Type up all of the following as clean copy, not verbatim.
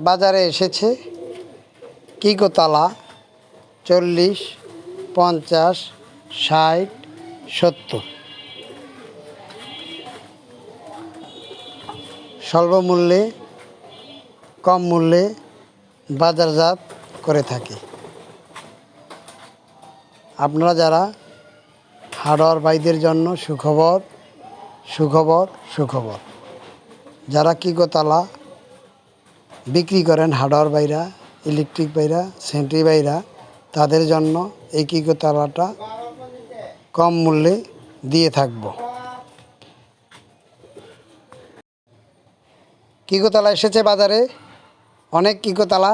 বাজারে এসেছে কিকোতলা 40, 50, 60, 70 স্বল্প মূল্যে কম মূল্যে বাজারজাত করে থাকে। আপনারা যারা হার্ডওয়্যার ভাইদের জন্য সুখবর সুখবর সুখবর যারা কিকোতলা বিক্রি করেন, হার্ডওয়্যার ভাইরা, ইলেকট্রিক ভাইরা, সেন্ট্রি ভাইরা, তাদের জন্য এই কিকোতলাটা কম মূল্যে দিয়ে থাকব। কিকোতলা এসেছে বাজারে, অনেক কিকোতলা।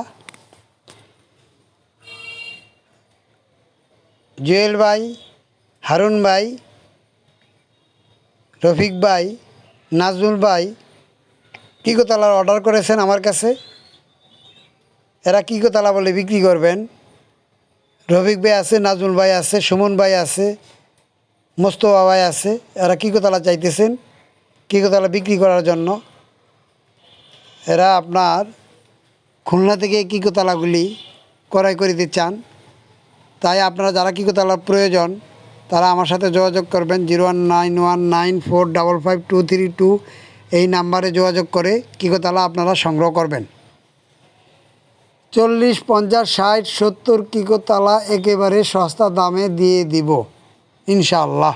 জুয়েল ভাই, হারুন ভাই, রফিক ভাই, নাজমুল ভাই কিকোতলার অর্ডার করেছেন আমার কাছে। এরা কিকোতলা বলে বিক্রি করবেন। রফিক ভাই আছে, নাজমুল ভাই আছে, সুমন ভাই আছে, মোস্তফা ভাই আছে। এরা কিকোতলা চাইতেছেন কিকোতলা বিক্রি করার জন্য। এরা আপনার খুলনা থেকে কিকোতলাগুলি ক্রয় করিতে চান। তাই আপনারা যারা কিকোতলার প্রয়োজন তারা আমার সাথে যোগাযোগ করবেন। 01919455232 এই নাম্বারে যোগাযোগ করে কিকোতলা আপনারা সংগ্রহ করবেন। 40, 50, 60, 70 কিকোতলা একেবারে সস্তা দামে দিয়ে দিব ইনশাআল্লাহ।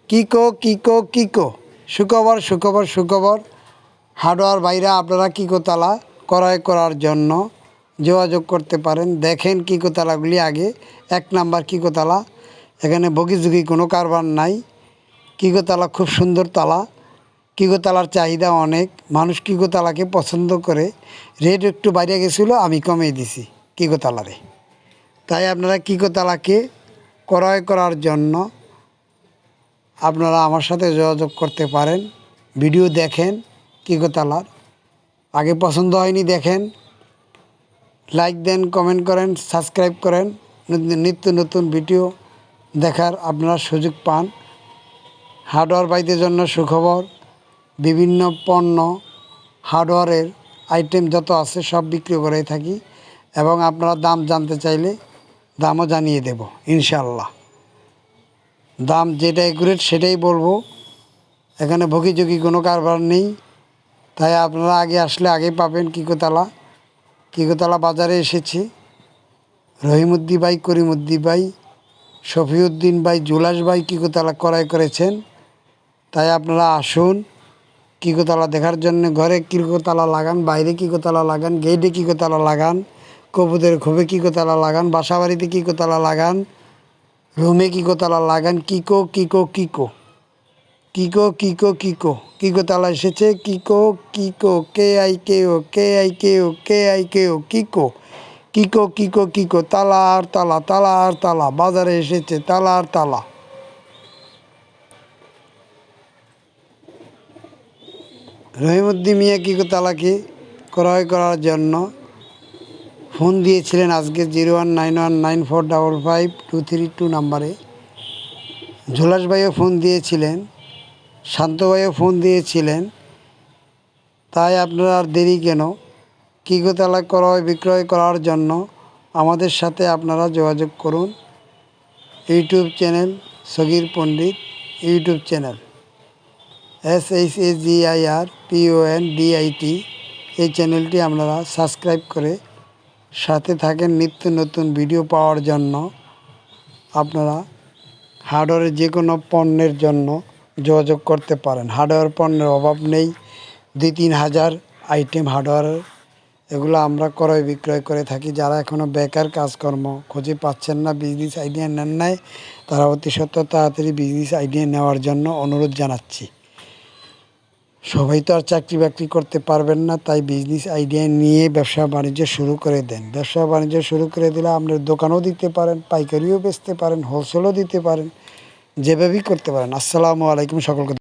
কিকো কিকো কিকো সুখবর সুখবর সুখবর। হার্ডওয়্যার ভাইরা আপনারা কিকোতলা ক্রয় করার জন্য যোগাযোগ করতে পারেন। দেখেন কিকোতলাগুলি আগে। 1 নাম্বার কিকোতলা, এখানে বগিঝুঁকি কোনো কারবার নাই। কিকোতলা খুব সুন্দর তালা। কিকোতলার চাহিদা অনেক, মানুষ কিকোতলাকে পছন্দ করে। রেট একটু বাইরে গেছিলো, আমি কমিয়ে দিছি কিকোতলারে। তাই আপনারা কিকোতলাকে ক্রয় করার জন্য আপনারা আমার সাথে যোগাযোগ করতে পারেন। ভিডিও দেখেন কিকোতলার, আগে পছন্দ হয়নি দেখেন, লাইক দেন, কমেন্ট করেন, সাবস্ক্রাইব করেন। নিত্য নতুন ভিডিও দেখার আপনারা সুযোগ পান। হার্ডওয়্যার ভাইদের জন্য সুখবর, বিভিন্ন পণ্য হার্ডওয়্যারের আইটেম যত আছে সব বিক্রি করে থাকি এবং আপনারা দাম জানতে চাইলে দামও জানিয়ে দেব ইনশাআল্লাহ। দাম যেটা একুরেট সেটাই বলবো, এখানে ভোগিযোগী কোনো কারবার নেই। তাই আপনারা আগে আসলে আগেই পাবেন কিকোতলা। কিকোতলা বাজারে এসেছে। রহিমউদ্দি ভাই, করিমউদ্দি ভাই, শফিউদ্দিন ভাই, জুলাস ভাই কিকোতলা ক্রয় করেছেন। তাই আপনারা আসুন কিকোতলা দেখার জন্য। ঘরে কিকোতলা লাগান, বাইরে কিকোতলা লাগান, গেটে কিকোতলা লাগান, কবুতরের খোপে কিকোতলা লাগান, বাসাবাড়িতে কিকোতলা লাগান, রুমে কিকোতলা লাগান। কিকো কিকো কিকো কিকো কিকো কিকো কিকোতলা এসেছে। কিকো কিকো KIKO KIKO KIKO কিকো কিকো কিকো কিকো তালা আর তালা, তালা আর তালা বাজারে এসেছে, তালা আর তালা। রহিমউদ্দি মিয়া কিকোতলাকে ক্রয় করার জন্য ফোন দিয়েছিলেন আজকে 01919455232 নাম্বারে। ঝুলাস ভাইও ফোন দিয়েছিলেন, শান্ত ভাইও ফোন দিয়েছিলেন। তাই আপনারা আর দেরি কেন? কিকোতলা ক্রয় বিক্রয় করার জন্য আমাদের সাথে আপনারা যোগাযোগ করুন। ইউটিউব চ্যানেল সগির পণ্ডিত, ইউটিউব চ্যানেল SHAGIRPONDIT, এই চ্যানেলটি আপনারা সাবস্ক্রাইব করে সাথে থাকেন। নিত্য নতুন ভিডিও পাওয়ার জন্য আপনারা হার্ডওয়্যারের যে কোনো পণ্যের জন্য যোগাযোগ করতে পারেন। হার্ডওয়্যার পণ্যের অভাব নেই। 2-3 হাজার আইটেম হার্ডওয়্যারের, এগুলো আমরা ক্রয় বিক্রয় করে থাকি। যারা এখনও বেকার কাজকর্ম খুঁজে পাচ্ছেন না, বিজনেস আইডিয়া নেন নাই, তারা অতি সত্ত্বর তাড়াতাড়ি বিজনেস আইডিয়া নেওয়ার জন্য অনুরোধ জানাচ্ছি। সবাই তো আর চাকরি বাকরি করতে পারবেন না, তাই বিজনেস আইডিয়া নিয়ে ব্যবসা বাণিজ্য শুরু করে দেন। ব্যবসা বাণিজ্য শুরু করে দিলে আপনার দোকানও দিতে পারেন, পাইকারিও বেচতে পারেন, হোলসেলও দিতে পারেন, যেভাবেই করতে পারেন। আসসালামু আলাইকুম সকলকে।